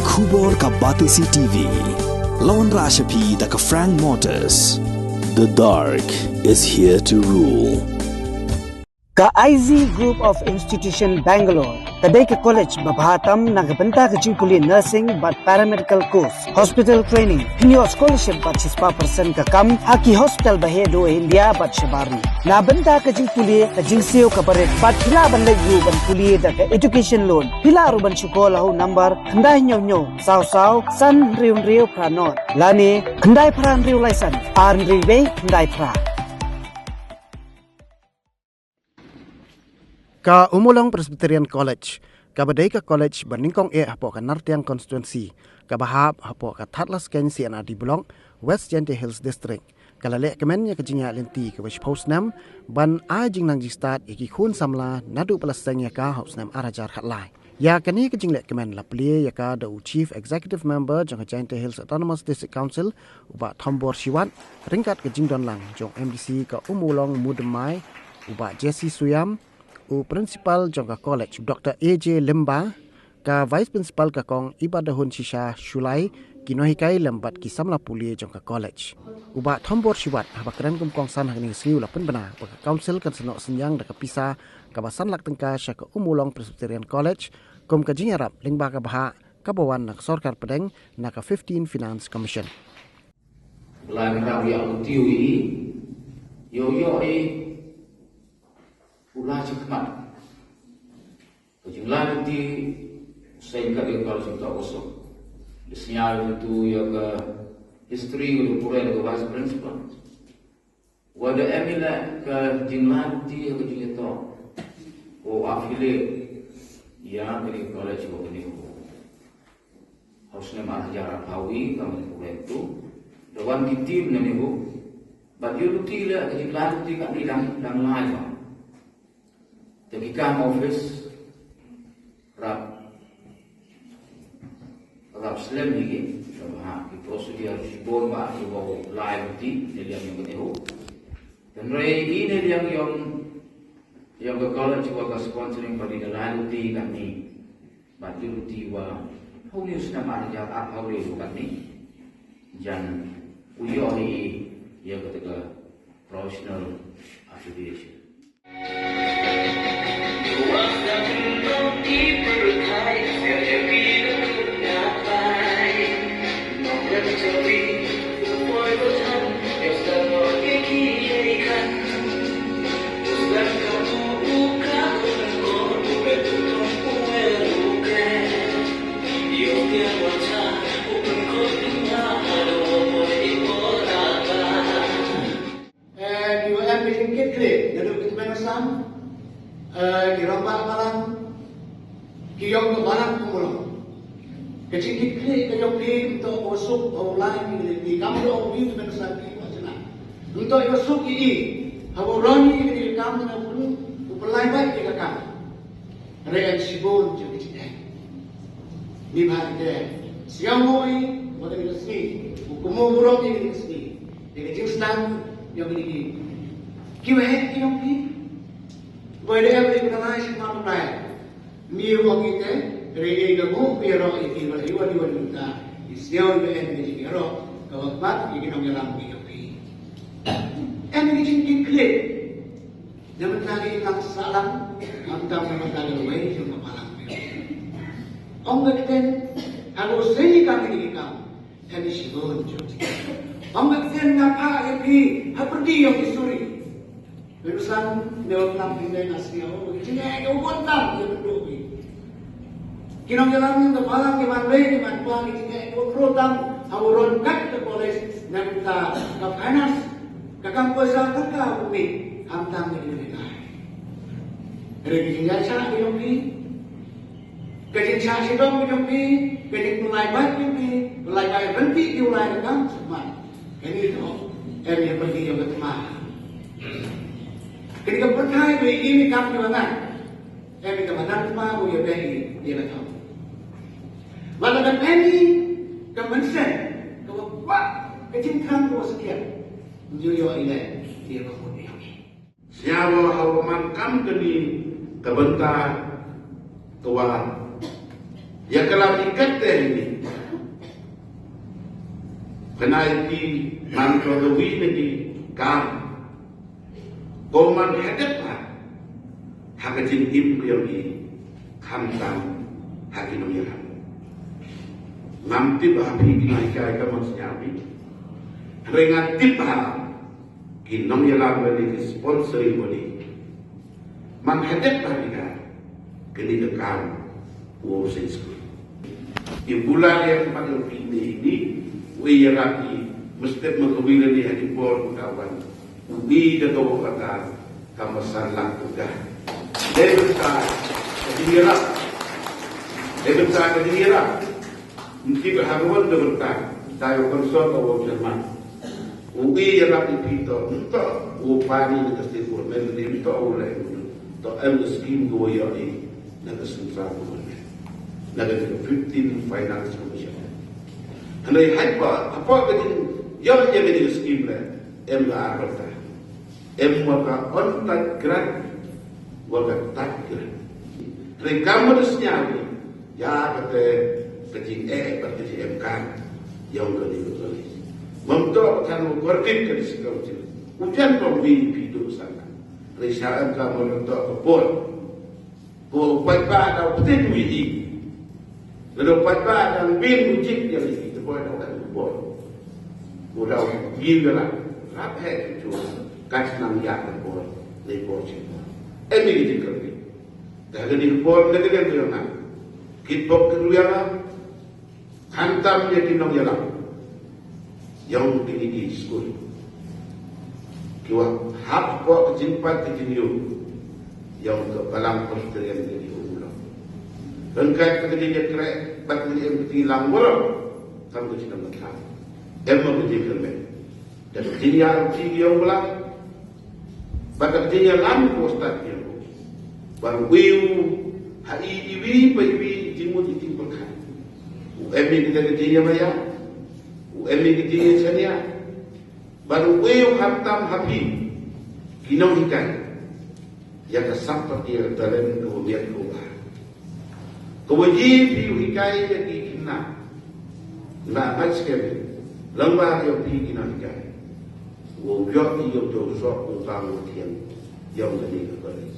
Khubor ka Batisi TV. Lawan Rashapi da ka Frank Motors. The dark is here to rule. Ka IZ Group of Institution Bangalore, kadai ke college babhatam nagbanta ke jingkuli nursing but paramedical course, hospital training, hinyo scholarship but 6% ka kam, haki hospital bahedo India but shabari. Nabanta ke jingkuli ke jingseo ka baret but hila ban layu ban kuli da ke education loan. Hila ruban syukola hu number khandai nyo saw san riu pranot. Lani khandai pran riu laisan, arn riu khandai pra. Ka Umulong Presbyterian College, ka badai ka college baningkong hapo ka Nartiang constituency, ka bahab hapo ka Tatlas Kensi ana di Bulong, West Gente Hills District. Kalale kemennya ka jingya lenti ka wish post nam ban a jing nang start iki khun samla nadu palasanya ka house nam arajar hatlai. Ya kani ka jingle kemen la plie ya ka the chief executive member jang Gente Hills Autonomous District Council uba Thombor Siwan ringkat ka jingdon lang jong MDC ka Umulong Mudmai uba Jesse Suyam u principal jongka college Dr. AJ Limba ka vice principal ka kong Ibadahun Shisha Shulai kinohikai lembat ki samla puli jongka college uba Thombor Siwat habakren kum kong san hangni siu lapen bana baka council kan senok senyang da kapisa ka basan lak tengka syaka Umulong Presbyterian College kum ka jingarap lingba ka baha ka bawan nak sorkar pedeng na ka 15 Finance Commission Lang rabi ang tiwi yo Ulah cekmat. Kejumlah nanti saya ingat kalau kita kosong. Disinyal itu ya ke history untuk pura ke vice principal. Wada emila ke jumlah nanti ya ke jumlah o affiliate ya dari college waktu ini. Harusnya mah jarak hawi kami pura itu. Dewan tim nani bu. Bagi ruti lah ke jumlah nanti kat di dan lain. Ketika office rap slam ni sama di prosedur sibon ba ibu live di yang betul dan ini yang ke college juga sponsoring pada live di kan ni batu di wa how news nama aja how itu kan ni jan uyo ni yang ketiga professional affiliation. Dirompak malam, kiyong ke barang kumulong. Kecil klik kayong klik untuk masuk online di kamu do obi dengan sapi macam. Untuk masuk ini, hawo roni di kamu na pun upelai baik ke kamu. Rekan sibon jadi tidak. Ni bahaya. Siang moi, boleh diresmi. Hukum buruk ini diresmi. Jadi jinstan yang ini. Kiweh kiyong klik. Boleh apa yang kita nasi malam lain. Miru kita, regi kamu biaro itu iwan kita. Istiaw itu yang kita biaro. Kalau bat, kita nak jalan pergi. Ini kita klik. Jangan lagi kita salam. Antara kita lagi lagi cuma malam. Orang kita, kalau seni kami kita, kami sibuk jadi. Orang kita nak pergi, pergi yang histori. Berusan lewat pindah nasi awal, cina kau kontam dia berdua. Kinong jalan ke malam ke mandai ke manpuang cina kau protam awuron kat ke polis nak kita ke panas ke kampus kakak umi amtang ini negara. Regi tinggal cak di umi, kecil cak sidom di umi, kecil mulai baik umi, mulai baik berhenti di mulai datang semua. Ini itu, ini pergi yang berteman. Ketika percaya bahwa ini kamu jangan, saya minta maaf mau ya bagi dia tahu. Lalu dan ini kemensen, kewapak kecintaan kau sekian, menjual ini dia kemudian. Siapa hawaman kam kini kebentar kewalan Ya kalau ikat ini, penaiki mantrodowi ini kam, koman hadap hakatin impian ini kamtam hakin yang ngamti bahapi kinaikai kamasnya ini, rengatip bahap kinong yalam beri sponsori bodi, manghadap bahika kini dekam uosin school. Di bulan yang pada ini, we rapi mesti mengambil di hari bor kawan. Ubi jatuh kata kamasan langkah. Debesar kedira, debesar kedira. Mesti berharuan berta. Tayo konsol atau Jerman. Ubi rapi pito untuk upani negasi pun. Mesti untuk oleh untuk skim goya ini negasi sentral. Negara 15 Finance Commission. Hendak hyper apa keting yang jadi skim le MR kata. Maka kontak grant wala tak grant. Rekamadusnya ya kata keting berketing MK yang lebih betul. Memang kan korkit ke sekolah. Ujian pembi hidup sana. Risaan kamu untuk kebun. Kau baik ada betul ini. Lalu pada dan bin ucik yang itu boleh dapat boleh, boleh gila lah, rapat itu kas nang yak boleh, lebih cik. Ini kita kerja. Dah jadi boleh negara itu yang kita kerja lah, hantam je kinong jalan, yang tinggi di sekolah. Kiwa hak kau kejimpat kejinyu, yang ke balang persterian jadi ulang. Engkau ketika kerek, bagi yang hilang bola, kamu tidak menang. Emma menjadi kermet. Dan dia uji yang bola, bagi dia lam postat yang baru wiu, hari ini bayi jimut ditimbulkan. Emma kita kerja maya, Emma kita senia, baru wiu hantam happy, kinong ikan, yang kesampat dia dalam kemudian kubah. Kewajib diuhikai jadi kena, nak macam lembah yang tinggi kena hikai. Wujud yang jauh orang yang yang jadi kebenaran.